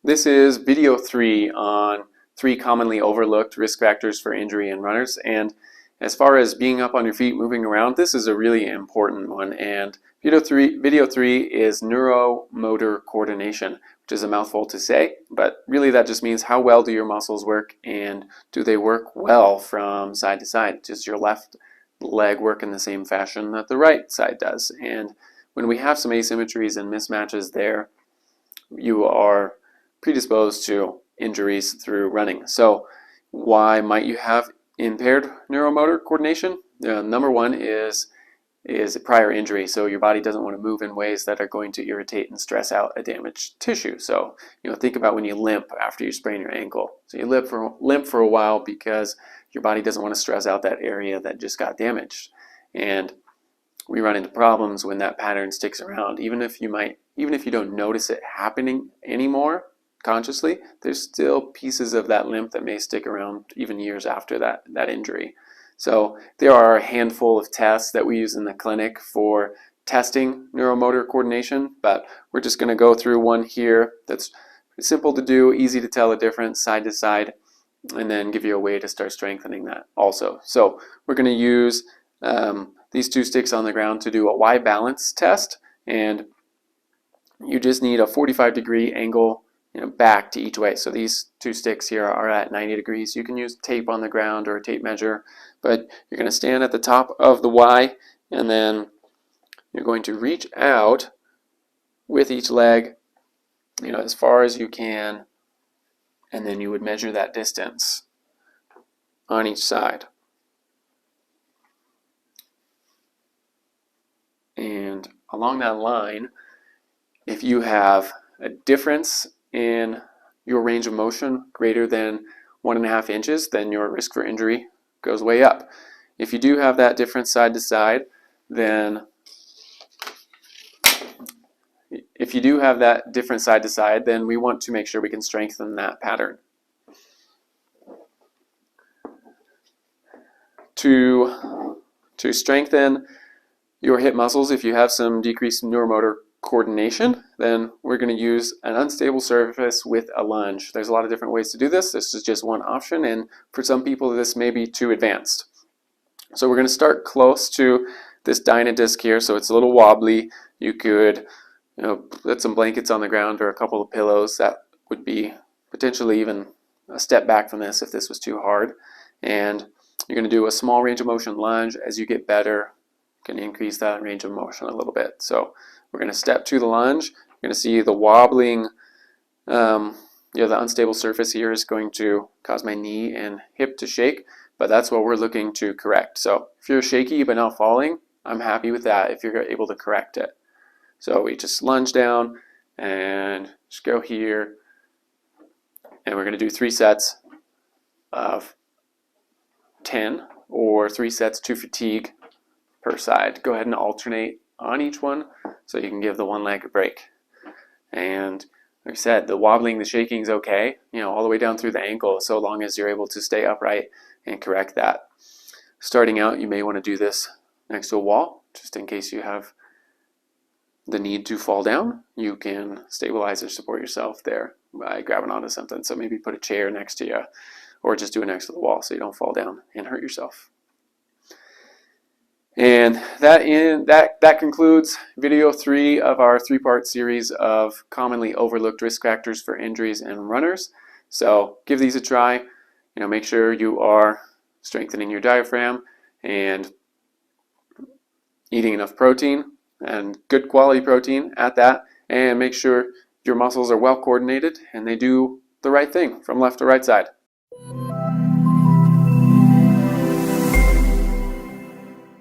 This is video 3 on 3 commonly overlooked risk factors for injury in runners. And as far as being up on your feet, moving around, this is a really important one. And video three is neuromotor coordination, which is a mouthful to say, but really that just means how well do your muscles work, and do they work well from side to side? Does your left leg work in the same fashion that the right side does? And when we have some asymmetries and mismatches there, you are predisposed to injuries through running. So why might you have impaired neuromotor coordination? Number one is prior injury. So your body doesn't want to move in ways that are going to irritate and stress out a damaged tissue. So think about when you limp after you sprain your ankle. So you limp for a while because your body doesn't want to stress out that area that just got damaged. And we run into problems when that pattern sticks around. Even if you don't notice it happening anymore consciously, there's still pieces of that limp that may stick around even years after that injury. So there are a handful of tests that we use in the clinic for testing neuromotor coordination, but we're just going to go through one here that's simple to do, easy to tell the difference side to side, and then give you a way to start strengthening that also. So we're going to use these 2 sticks on the ground to do a Y balance test, and you just need a 45-degree angle back to each way. So these 2 sticks here are at 90 degrees. You can use tape on the ground or a tape measure, but you're going to stand at the top of the Y, and then you're going to reach out with each leg as far as you can, and then you would measure that distance on each side. And along that line, if you have a difference in your range of motion greater than 1.5 inches, then your risk for injury goes way up. If you do have that difference side to side, then we want to make sure we can strengthen that pattern. To strengthen your hip muscles, if you have some decreased neuromotor coordination, then we're going to use an unstable surface with a lunge. There's a lot of different ways to do this. This is just one option, and for some people this may be too advanced. So we're going to start close to this dyna disc here, so it's a little wobbly. You could put some blankets on the ground or a couple of pillows. That would be potentially even a step back from this if this was too hard. And you're going to do a small range of motion lunge. As you get better, you can increase that range of motion a little bit. So we're going to step to the lunge. You're going to see the wobbling, the unstable surface here is going to cause my knee and hip to shake, but that's what we're looking to correct. So if you're shaky but not falling, I'm happy with that if you're able to correct it. So we just lunge down and just go here, and we're going to do 3 sets of 10 or 3 sets to fatigue per side. Go ahead and alternate on each one so you can give the one leg a break. And like I said, the wobbling, the shaking is okay, all the way down through the ankle, so long as you're able to stay upright and correct that. Starting out, you may want to do this next to a wall, just in case you have the need to fall down. You can stabilize or support yourself there by grabbing onto something. So maybe put a chair next to you, or just do it next to the wall so you don't fall down and hurt yourself. And that concludes video 3 of our 3-part series of commonly overlooked risk factors for injuries in runners. So give these a try. Make sure you are strengthening your diaphragm and eating enough protein, and good quality protein at that, and make sure your muscles are well coordinated and they do the right thing from left to right side.